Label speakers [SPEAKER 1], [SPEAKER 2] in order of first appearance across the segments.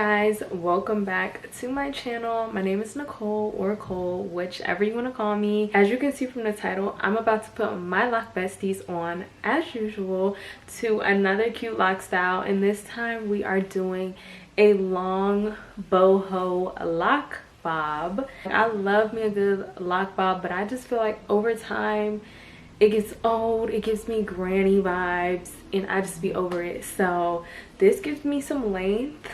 [SPEAKER 1] guys, welcome back to my channel. My name is Nicole or Cole, whichever you want to call me. As you can see from the title, I'm about to put my lock besties on as usual to another cute lock style, and this time we are doing a long boho loc bob. I love me a good lock bob, but I just feel like over time it gets old, it gives me granny vibes, and I just be over it. So this gives me some length,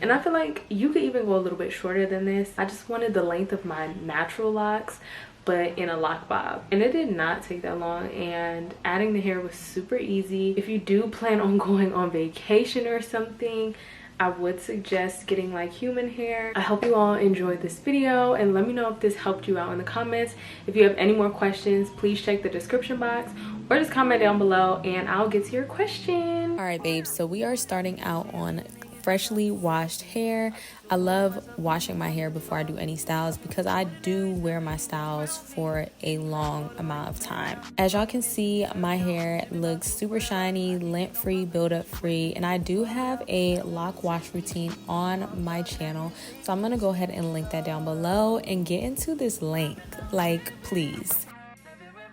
[SPEAKER 1] and I feel like you could even go a little bit shorter than this. I just wanted the length of my natural locks, but in a lock bob, and it did not take that long, and adding the hair was super easy. If you do plan on going on vacation or something, I would suggest getting like human hair. I hope you all enjoyed this video, and let me know if this helped you out in the comments. If you have any more questions, please check the description box or just comment down below and I'll get to your question. All right, babes, so we are starting out on freshly washed hair. I love washing my hair before I do any styles because I do wear my styles for a long amount of time. As y'all can see, my hair looks super shiny, lint free, buildup free, and I do have a lock wash routine on my channel, so I'm gonna go ahead and link that down below and get into this length, like, please.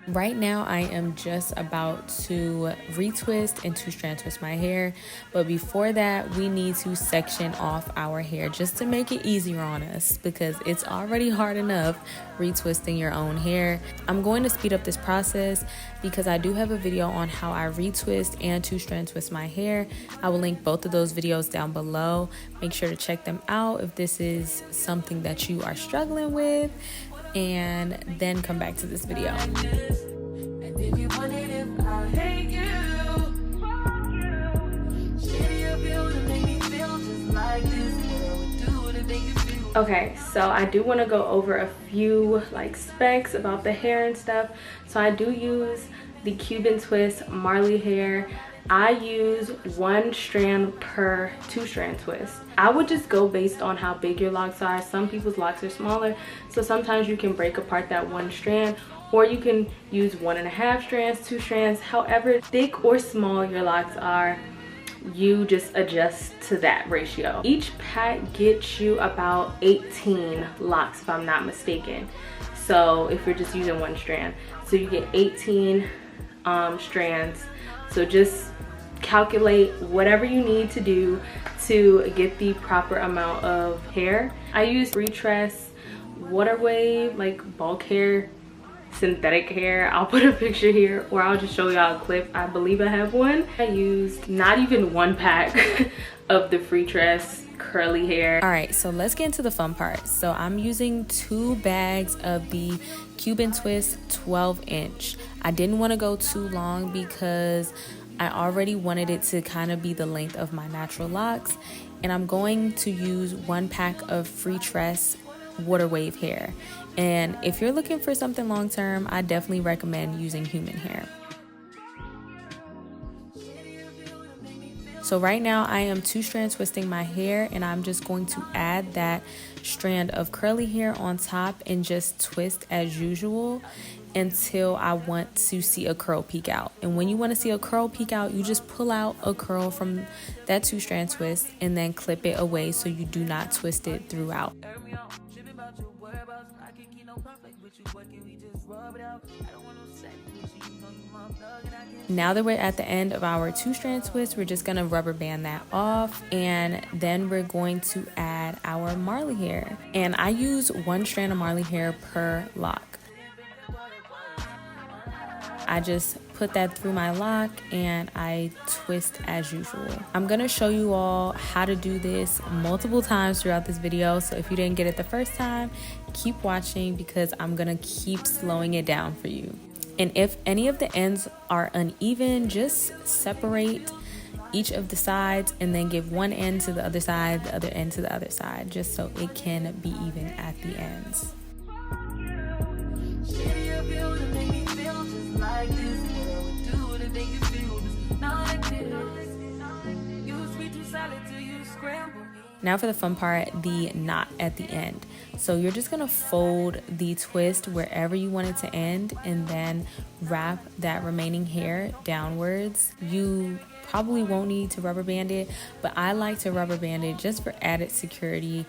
[SPEAKER 1] Right now I am just about to retwist and strand twist my hair, but before that we need to section off our hair just to make it easier on us because it's already hard enough retwisting your own hair. I'm going to speed up this process because I do have a video on how I retwist and strand twist my hair. I will link both of those videos down below. Make sure to check them out if this is something that you are struggling with, and then come back to this video. Okay, so I do want to go over a few like specs about the hair and stuff. So I do use the Cuban twist Marley hair. I use 1 strand per 2 strand twist. I would just go based on how big your locks are. Some people's locks are smaller, so sometimes you can break apart that 1 strand, or you can use 1.5 strands, 2 strands. However thick or small your locks are, you just adjust to that ratio. Each pack gets you about 18 locks if I'm not mistaken. So if you're just using 1 strand, so you get 18 strands. So just calculate whatever you need to do to get the proper amount of hair. I use free tress, water wave, like bulk hair, synthetic hair. I'll put a picture here, or I'll just show y'all a clip. I believe I have one. I used not even 1 pack of the free tress curly hair. All right, so let's get into the fun part. So I'm using 2 bags of the Cuban twist 12-inch. I didn't want to go too long because I already wanted it to kind of be the length of my natural locks, and I'm going to use 1 pack of free tress water wave hair. And if you're looking for something long term, I definitely recommend using human hair. So right now I am 2 strand twisting my hair, and I'm just going to add that strand of curly hair on top and just twist as usual until I want to see a curl peek out. And when you want to see a curl peek out, you just pull out a curl from that 2 strand twist and then clip it away so you do not twist it throughout. Now that we're at the end of our 2 strand twist, we're just gonna rubber band that off, and then we're going to add our Marley hair. And I use 1 strand of Marley hair per lock. I just put that through my lock and I twist as usual. I'm gonna show you all how to do this multiple times throughout this video, so if you didn't get it the first time, keep watching because I'm gonna keep slowing it down for you. And if any of the ends are uneven, just separate each of the sides and then give 1 end to the other side, the other end to the other side, just so it can be even at the ends. Now for the fun part, the knot at the end. So you're just gonna fold the twist wherever you want it to end and then wrap that remaining hair downwards. You probably won't need to rubber band it, but I like to rubber band it just for added security.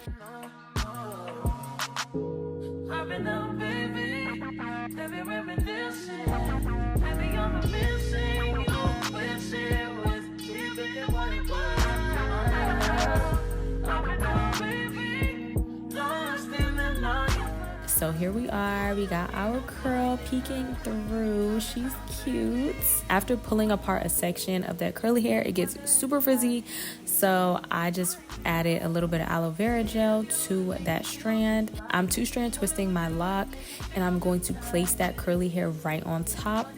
[SPEAKER 1] So here we are, we got our curl peeking through. She's cute. After pulling apart a section of that curly hair, it gets super frizzy. So I just added a little bit of aloe vera gel to that strand. I'm 2-strand twisting my lock and I'm going to place that curly hair right on top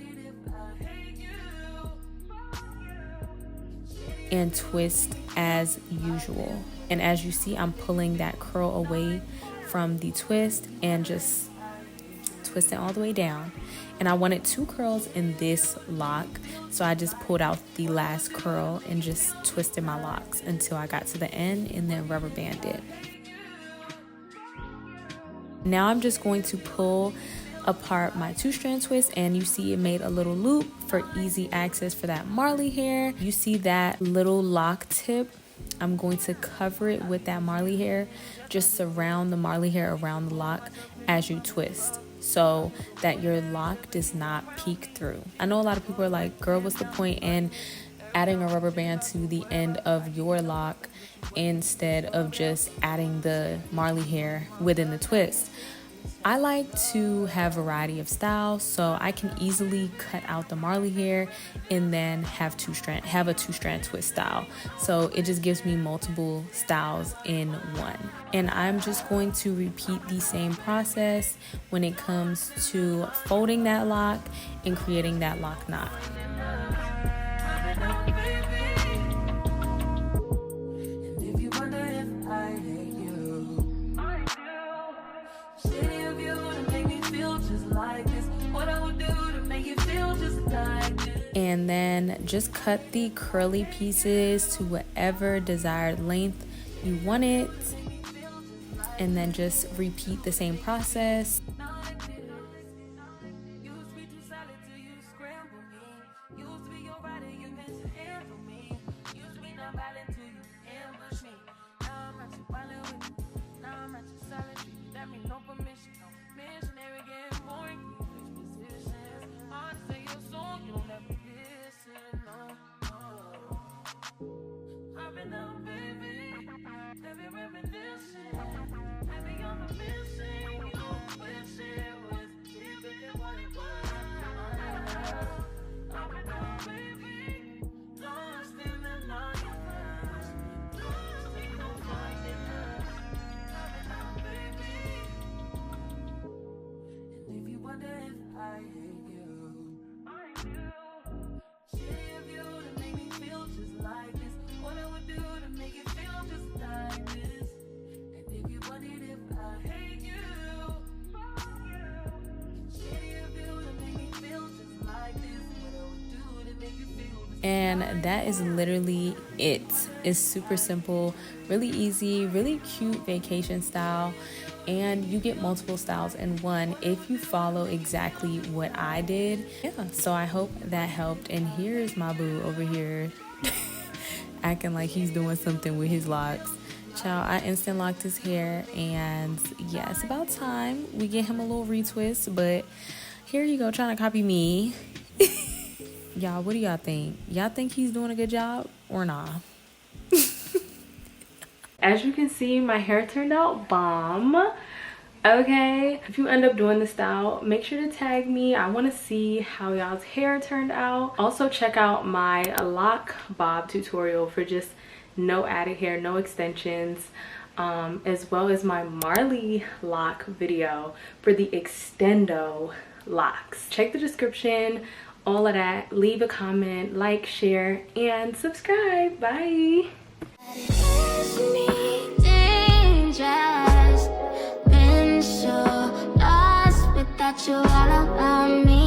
[SPEAKER 1] and twist as usual. And as you see, I'm pulling that curl away from the twist and just twist it all the way down. And I wanted 2 curls in this lock, so I just pulled out the last curl and just twisted my locks until I got to the end and then rubber banded. Now I'm just going to pull apart my 2-strand twist, and you see it made a little loop for easy access for that Marley hair. You see that little lock tip? I'm going to cover it with that Marley hair. Just surround the Marley hair around the lock as you twist so that your lock does not peek through. I know a lot of people are like, girl, what's the point in adding a rubber band to the end of your lock instead of just adding the Marley hair within the twist? I like to have variety of styles, so I can easily cut out the Marley hair and then have a 2-strand twist style. So it just gives me multiple styles in one. And I'm just going to repeat the same process when it comes to folding that lock and creating that lock knot. And then just cut the curly pieces to whatever desired length you want it, and then just repeat the same process. And that is literally it. It's super simple, really easy, really cute vacation style, and you get multiple styles in one if you follow exactly what I did. Yeah, so I hope that helped. And here's my boo over here acting like he's doing something with his locks. Child, I instant locked his hair, and yeah, it's about time we get him a little retwist. But here you go, trying to copy me. Y'all, what do y'all think? Y'all think he's doing a good job or nah? As you can see, my hair turned out bomb. Okay, if you end up doing the style, make sure to tag me. I want to see how y'all's hair turned out. Also check out my loc bob tutorial for just no added hair, no extensions, as well as my Marley lock video for the extendo locks. Check the description, all of that. Leave a comment, like, share, and subscribe. Bye. Been so lost without you all around me.